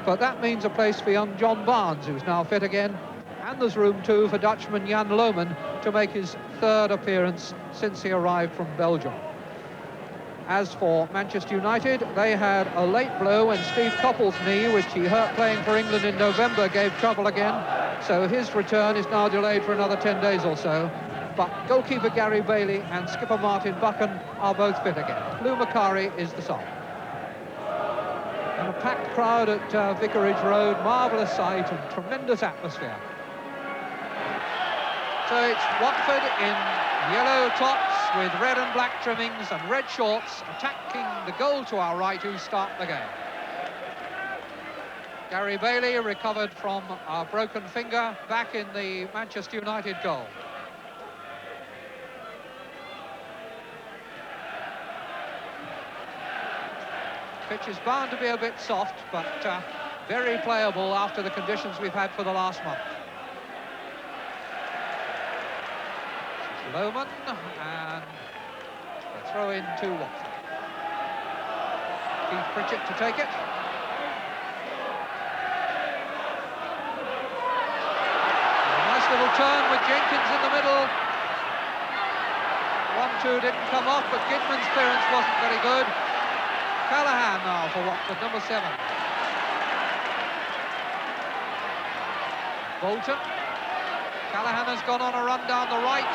But that means a place for young John Barnes, who's now fit again. And there's room too for Dutchman Jan Lohman to make his third appearance since he arrived from Belgium. As for Manchester United, they had a late blow when Steve Coppell's knee, which he hurt playing for England in November, gave trouble again. So his return is now delayed for another 10 days or so. But goalkeeper Gary Bailey and skipper Martin Buchan are both fit again. Lou Macari is the sub. And a packed crowd at Vicarage Road, marvellous sight and tremendous atmosphere. So it's Watford in yellow tops with red and black trimmings and red shorts attacking the goal to our right, who start the game. Gary Bailey recovered from a broken finger back in the Manchester United goal. Pitch is bound to be a bit soft, but very playable after the conditions we've had for the last month. Lohman, and a throw in to Watford. Keith Pritchett to take it. A nice little turn with Jenkins in the middle. 1-2 didn't come off, but Gidman's clearance wasn't very good. Callahan now for Watford, number 7. Bolton. Callahan has gone on a run down the right.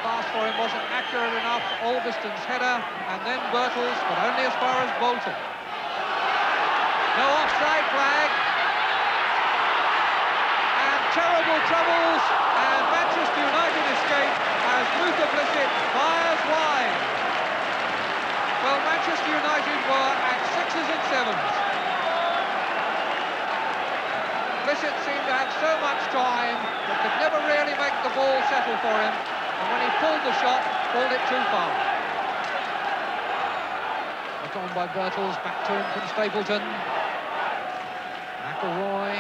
Pass for him wasn't accurate enough. Olveston's header, and then Birtles, but only as far as Bolton. No offside flag. And terrible troubles, and Manchester United escape as Luther Blissett fires wide. Well, Manchester United were at 6s and 7s. Blissett seemed to have so much time, but could never really make the ball settle for him. And when he pulled the shot, pulled it too far. Look on by Birtles, back to him from Stapleton. McElroy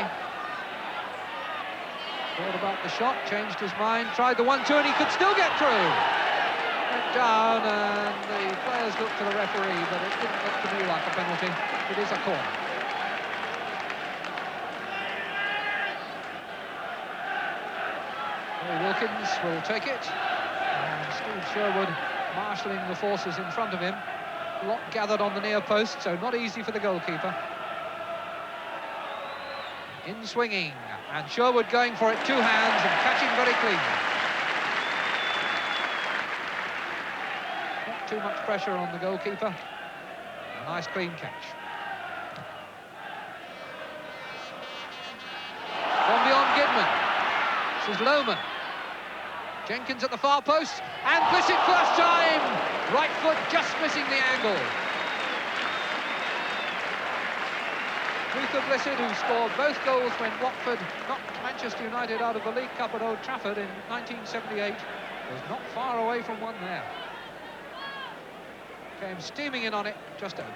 thought about the shot, changed his mind, tried the 1-2, and he could still get through. Went down, and the players looked to the referee, but it didn't look to me like a penalty. It is a corner. Wilkins will take it, and Steve Sherwood marshalling the forces in front of him. A lot gathered on the near post, so not easy for the goalkeeper. In swinging, and Sherwood going for it, 2 hands, and catching very clean. Not too much pressure on the goalkeeper. A nice clean catch. From beyond Gidman, this is Lohman. Jenkins at the far post, and Blissett first time! Right foot just missing the angle. Luther Blissett, who scored both goals when Watford knocked Manchester United out of the League Cup at Old Trafford in 1978, was not far away from one there. Came steaming in on it, just over.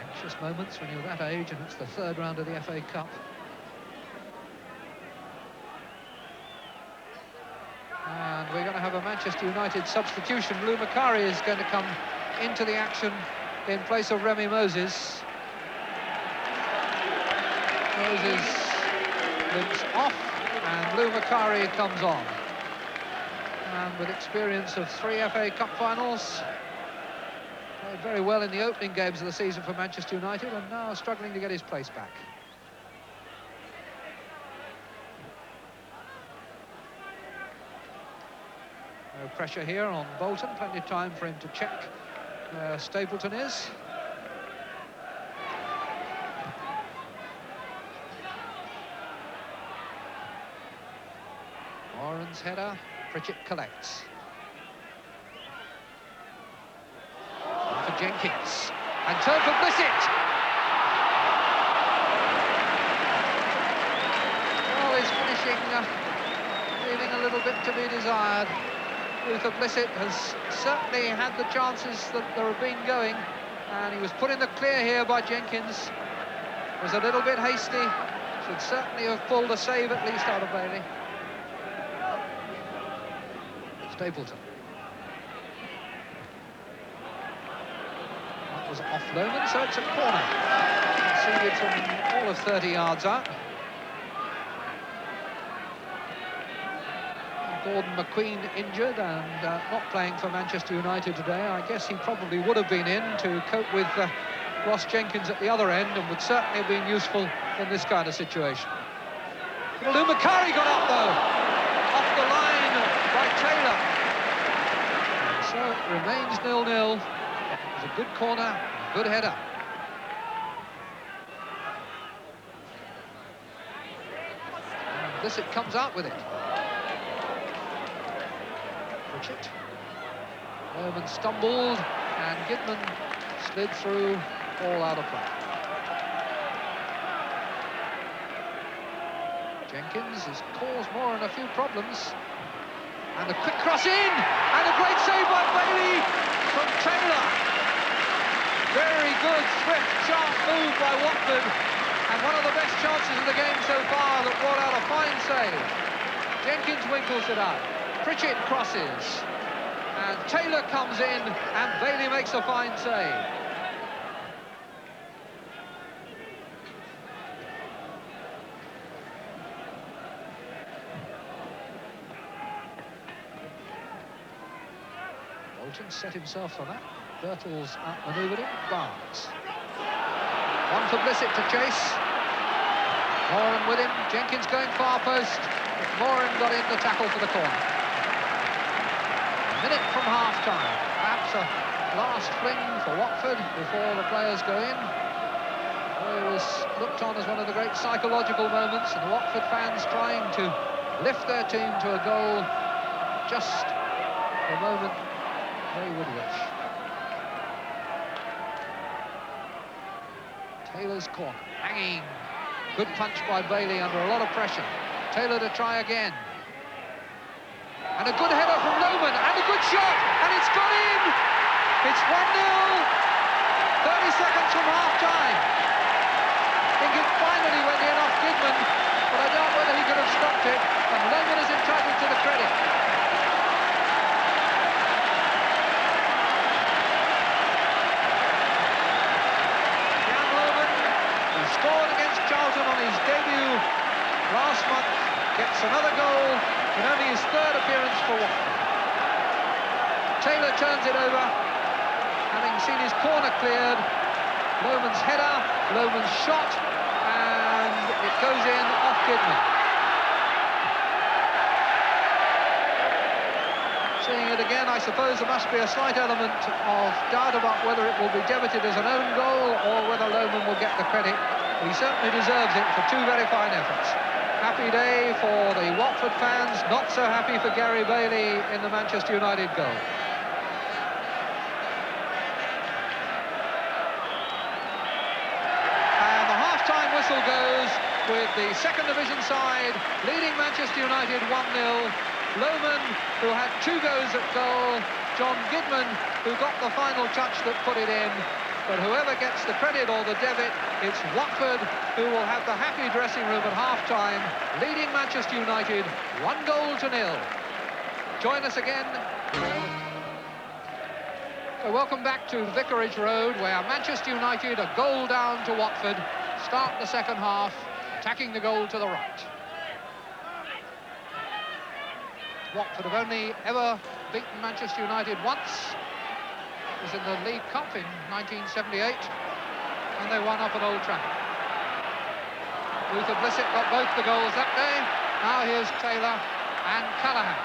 Anxious moments when you're that age, and it's the 3rd round of the FA Cup. And we're going to have a Manchester United substitution. Lou Macari is going to come into the action in place of Remy Moses. Moses limps off, and Lou Macari comes on. And with experience of 3 FA Cup finals, played very well in the opening games of the season for Manchester United, and now struggling to get his place back. No pressure here on Bolton, plenty of time for him to check where Stapleton is. Warren's header, Pritchett collects. On for Jenkins, and turn for Blissett! Well, he's finishing, leaving a little bit to be desired. Luther Blissett has certainly had the chances that there have been going, and he was put in the clear here by Jenkins. Was a little bit hasty, should certainly have pulled a save at least out of Bailey. Stapleton. That was off Lohman, so it's a corner. See defended from all of 30 yards out. Gordon McQueen injured and not playing for Manchester United today. I guess he probably would have been in to cope with Ross Jenkins at the other end, and would certainly have been useful in this kind of situation. Lou Macari got up, though, off the line by Taylor. And so it remains 0-0. It was a good corner, a good header. And Blissett comes out with it. Pritchett. Lohman stumbled, and Gidman slid through, all out of play. Jenkins has caused more and a few problems. And a quick cross in, and a great save by Bailey from Taylor. Very good, swift, sharp move by Watford, and one of the best chances of the game so far that brought out a fine save. Jenkins winkles it out. Pritchett crosses, and Taylor comes in, and Bailey makes a fine save. Bolton set himself for that. Birtles outmanoeuvred him. Barnes. One for Blissett to chase. Moran with him. Jenkins going far post. But Moran got in the tackle for the corner. A minute from half-time. Perhaps a last fling for Watford before the players go in. It was looked on as one of the great psychological moments, and the Watford fans trying to lift their team to a goal just the moment they would wish. Taylor's corner, hanging. Good punch by Bailey under a lot of pressure. Taylor to try again. And a good header from Lohman, and a good shot, and it's gone in! It's 1-0, 30 seconds from half-time. I think it finally went in off Gidman, but I doubt whether he could have stopped it, and Lohman is entitled to the credit. Scored against Charlton on his debut last month, gets another goal in only his third appearance for Watford. Taylor turns it over, having seen his corner cleared. Lohman's header, Lohman's shot, and it goes in off Gidman. Seeing it again, I suppose there must be a slight element of doubt about whether it will be debited as an own goal or whether Lohman will get the credit. He certainly deserves it for two very fine efforts. Happy day for the Watford fans, not so happy for Gary Bailey in the Manchester United goal. And the half-time whistle goes with the second division side leading Manchester United 1-0. Lohman, who had 2 goes at goal. John Gidman, who got the final touch that put it in. But whoever gets the credit or the debit, it's Watford, who will have the happy dressing room at half-time, leading Manchester United 1-0. Join us again. So welcome back to Vicarage Road, where Manchester United, a goal down to Watford, start the second half, attacking the goal to the right. Watford have only ever beaten Manchester United once. It was in the League Cup in 1978, and they won up at Old Trafford. Luther Blissett got both the goals that day. Now here's Taylor and Callaghan.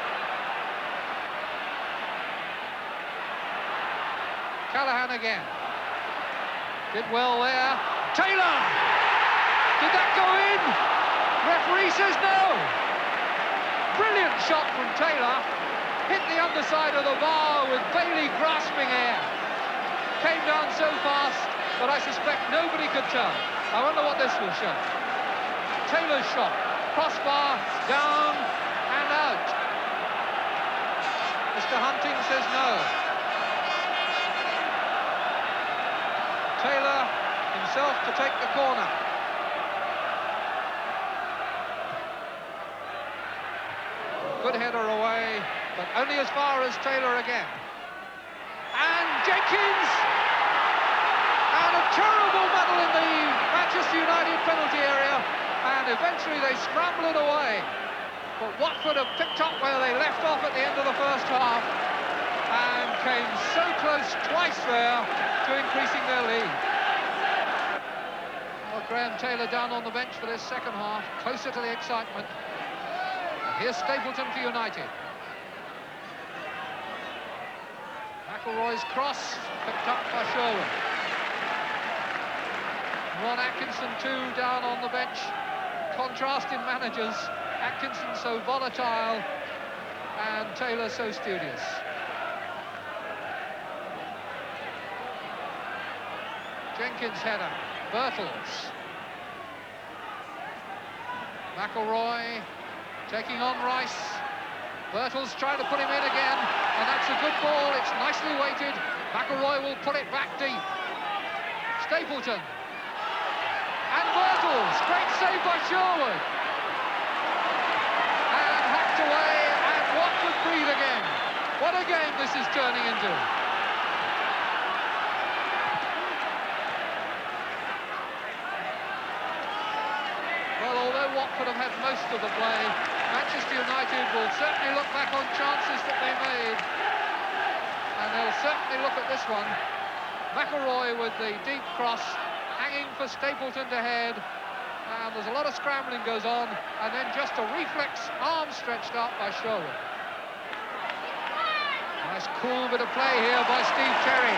Callaghan again. Did well there. Taylor! Did that go in? Referee says no. Brilliant shot from Taylor. Hit the underside of the bar with Bailey grasping air. Came down so fast that I suspect nobody could turn. I wonder what this will show. Taylor's shot. Crossbar, down and out. Mr. Hunting says no. Taylor himself to take the corner. Good header away, but only as far as Taylor again. And Jenkins! And a terrible muddle in the Manchester eventually they scramble it away. But Watford have picked up where they left off at the end of the first half and came so close twice there to increasing their lead. Well, Graham Taylor down on the bench for this second half, closer to the excitement. And here's Stapleton for United. McElroy's cross, picked up by Sherwood. Ron Atkinson too down on the bench. Contrast in managers. Atkinson so volatile and Taylor so studious. Jenkins header. Birtles. McElroy taking on Rice. Birtles trying to put him in again, and that's a good ball. It's nicely weighted. McElroy will put it back deep. Stapleton. And Birtles. Great save by Sherwood. And hacked away, and Watford breathe again. What a game this is turning into. Well, although Watford have had most of the play, Manchester United will certainly look back on chances that they made. And they'll certainly look at this one. McElroy with the deep cross, hanging for Stapleton to head. And there's a lot of scrambling goes on. And then just a reflex arm stretched out by Sherwood. Nice cool bit of play here by Steve Terry.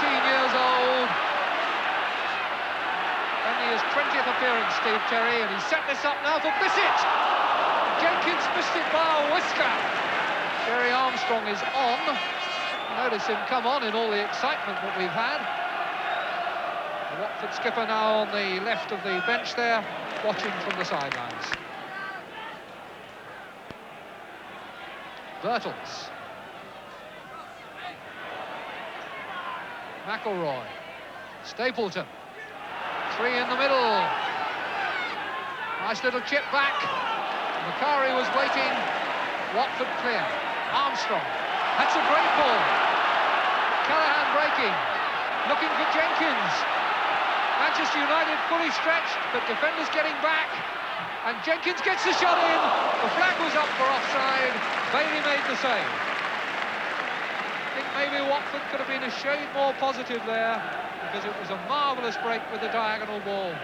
19 years old. Only his 20th appearance, Steve Terry, and he set this up now for Bissett. Jenkins missed it by a whisker. Jerry Armstrong is on. Notice him come on in all the excitement that we've had. The Watford skipper now on the left of the bench there, watching from the sidelines. Birtles. McElroy. Stapleton. Three in the middle. Nice little chip back. Macari was waiting. Watford clear. Armstrong. That's a great ball. Callahan breaking. Looking for Jenkins. Manchester United fully stretched, but defenders getting back. And Jenkins gets the shot in. The flag was up for offside. Bailey made the save. I think maybe Watford could have been a shade more positive there, because it was a marvellous break with the diagonal ball.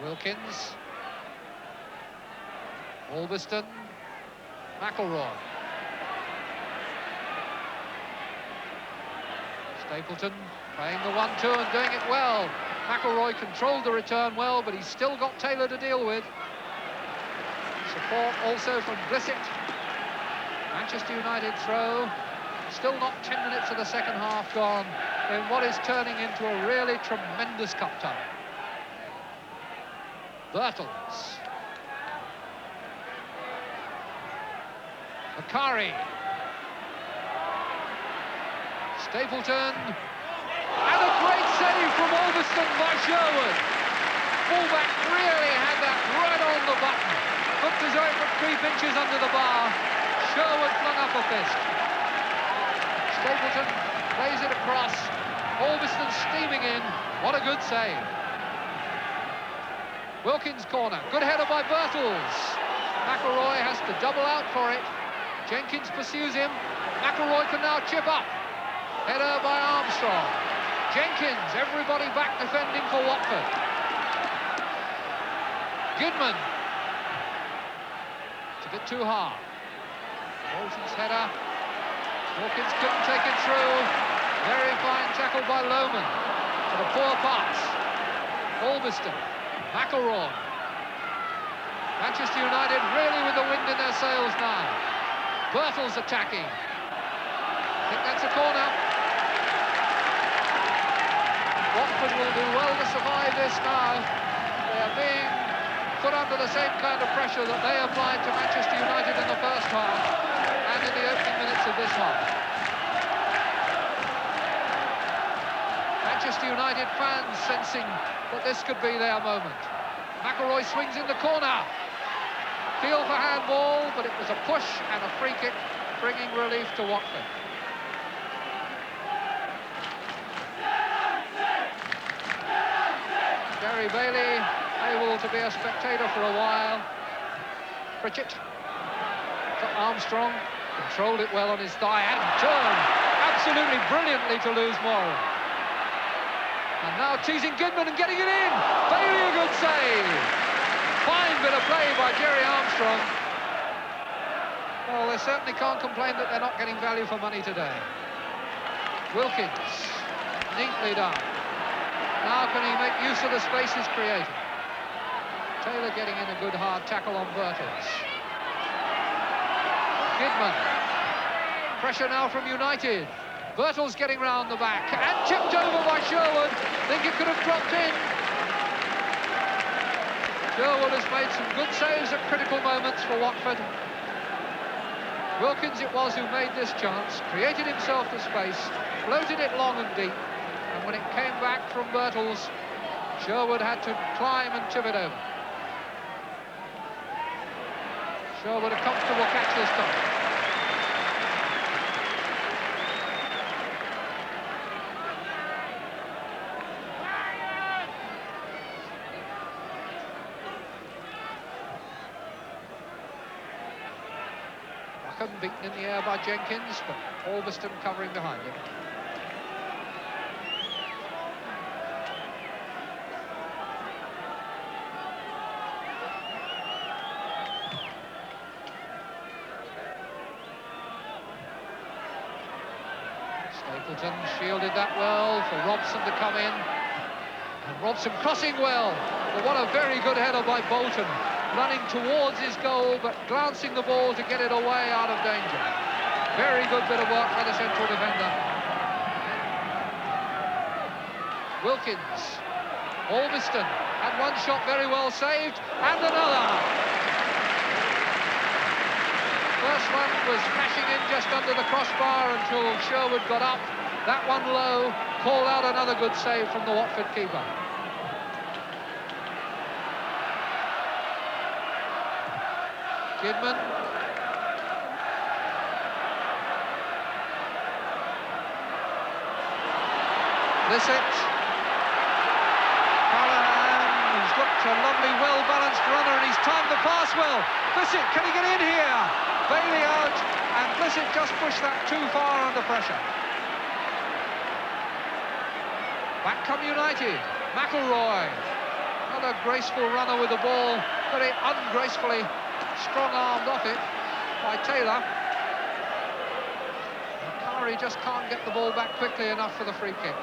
Wilkins. Albiston. McElroy. Stapleton playing the 1-2 and doing it well. McElroy controlled the return well, but he's still got Taylor to deal with. Support also from Blissett. Manchester United throw. Still not 10 minutes of the second half gone in what is turning into a really tremendous cup tie. Birtles. Macari. Stapleton. And a great save from Albiston by Sherwood. Fullback really had that right on the button. Looked as though it would creep inches under the bar. Sherwood flung up a fist. Stapleton plays it across. Albiston steaming in. What a good save. Wilkins corner. Good header by Birtles. McElroy has to double out for it. Jenkins pursues him. McElroy can now chip up. Header by Armstrong. Jenkins, everybody back defending for Watford. Goodman. It's a bit too hard. Bolton's header. Wilkins couldn't take it through. Very fine tackle by Lohman. But a poor pass. Albiston. McElroy. Manchester United really with the wind in their sails now. Birtles attacking. I think that's a corner. Watford will do well to survive this now. They are being put under the same kind of pressure that they applied to Manchester United in the first half and in the opening minutes of this half. Manchester United fans sensing that this could be their moment. McElroy swings in the corner. appeal for handball, but it was a push and a free kick, bringing relief to Watford. Gary Bailey able to be a spectator for a while. Pritchett to Armstrong, controlled it well on his thigh and turned absolutely brilliantly to lose Moran. And now teasing Goodman and getting it in. Bailey, a good save. Fine bit of play by Jerry Armstrong. Well, they certainly can't complain that they're not getting value for money today. Wilkins, neatly done. Now can he make use of the spaces created? Taylor getting in a good hard tackle on Birtles. Kidman. Pressure now from United. Birtles getting round the back and chipped over by Sherwood. Think it could have dropped in. Sherwood has made some good saves at critical moments for Watford. Wilkins it was who made this chance, created himself the space, floated it long and deep, and when it came back from Birtles, Sherwood had to climb and chip it over. Sherwood a comfortable catch this time. Beaten in the air by Jenkins, but Albiston covering behind him. Stapleton shielded that well for Robson to come in. And Robson crossing well, but what a very good header by Bolton. Running towards his goal, but glancing the ball to get it away out of danger. Very good bit of work by the central defender. Wilkins. Albiston had one shot very well saved, and another. First one was smashing in just under the crossbar until Sherwood got up. That one low, called out another good save from the Watford keeper. Kidman. Blissett. Callahan, who's looked a lovely, well-balanced runner, and he's timed the pass well. Blissett, can he get in here? Bailey out, and Blissett just pushed that too far under pressure. Back come United. McElroy. Another graceful runner with the ball, very ungracefully strong-armed off it by Taylor. Curry just can't get the ball back quickly enough for the free kick.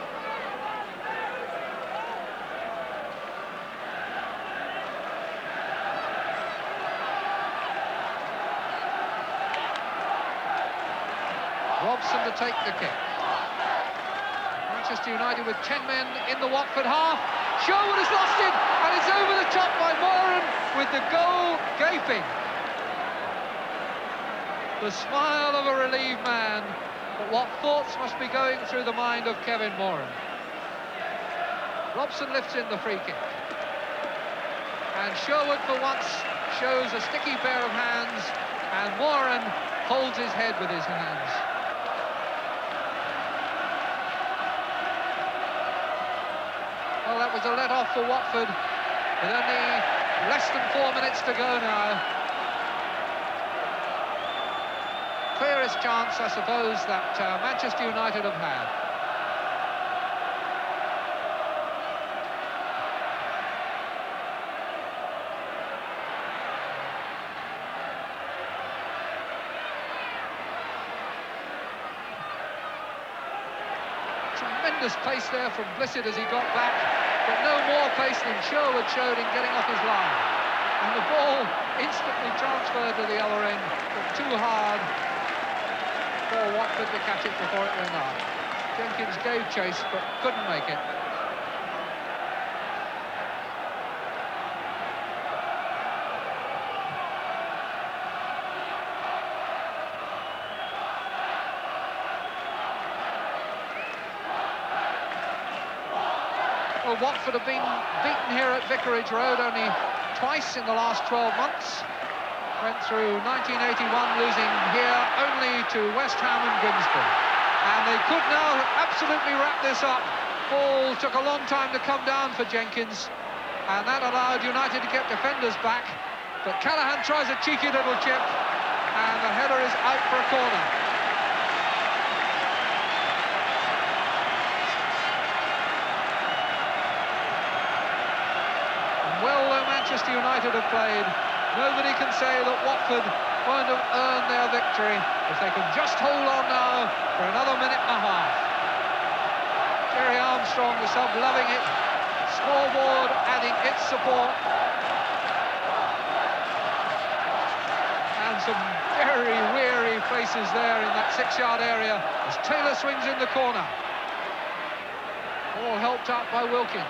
Robson to take the kick. Manchester United with 10 men in the Watford half. Sherwood has lost it, and it's over the top by Moran with the goal gaping. The smile of a relieved man, but what thoughts must be going through the mind of Kevin Moran. Robson lifts in the free kick. And Sherwood for once shows a sticky pair of hands, and Moran holds his head with his hands. Well, that was a let-off for Watford, with only less than 4 minutes to go now. Clearest chance, I suppose, that Manchester United have had. Tremendous pace there from Blissett as he got back, but no more pace than Sherwood showed in getting off his line. And the ball instantly transferred to the other end, but too hard for Watford to catch it before it went out. Jenkins gave chase, but couldn't make it. Well, Watford have been beaten here at Vicarage Road only twice in the last 12 months. went through 1981, losing here only to West Ham and Grimsby. And they could now absolutely wrap this up. Ball took a long time to come down for Jenkins, and that allowed United to get defenders back. But Callaghan tries a cheeky little chip, and the header is out for a corner. And well, though Manchester United have played, nobody can say that Watford won't have earned their victory if they can just hold on now for another minute and a half. Jerry Armstrong, the sub, loving it. Scoreboard adding its support. And some very weary faces there in that 6-yard area as Taylor swings in the corner. All helped out by Wilkins.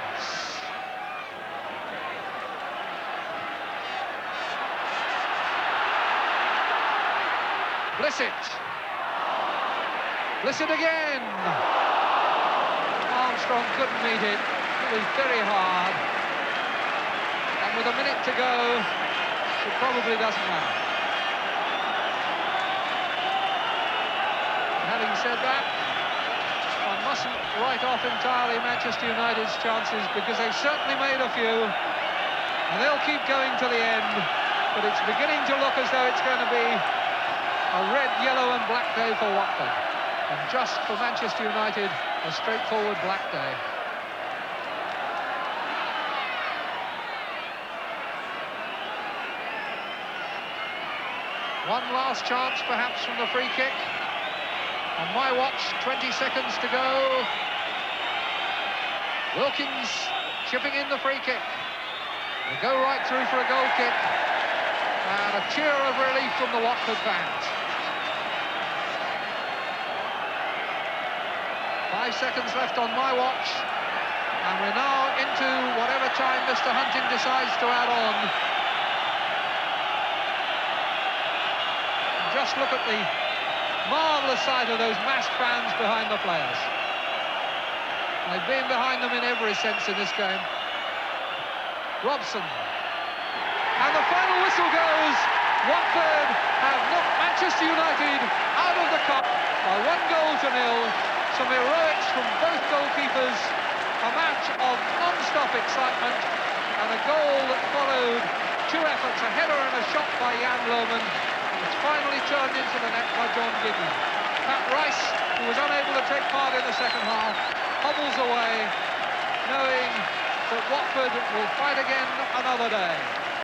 Blissett. Blissett again. Armstrong couldn't meet it. It was very hard. And with a minute to go, it probably doesn't matter. Having said that, one mustn't write off entirely Manchester United's chances, because they've certainly made a few, and they'll keep going to the end. But it's beginning to look as though it's going to be a red, yellow and black day for Watford. And just for Manchester United, a straightforward black day. One last chance perhaps from the free kick. On my watch, 20 seconds to go. Wilkins chipping in the free kick. They go right through for a goal kick. And a cheer of relief from the Watford fans. 5 seconds left on my watch, and we're now into whatever time Mr. Hunting decides to add on. And just look at the marvellous sight of those massed fans behind the players. They've been behind them in every sense in this game. Robson. And the final whistle goes. Watford have knocked Manchester United out of the cup by 1-0. Some heroics from both goalkeepers, a match of non-stop excitement, and a goal that followed two efforts, a header and a shot by Jan Lohmann, and it's finally turned into the net by John Gidley. Pat Rice, who was unable to take part in the second half, hobbles away, knowing that Watford will fight again another day.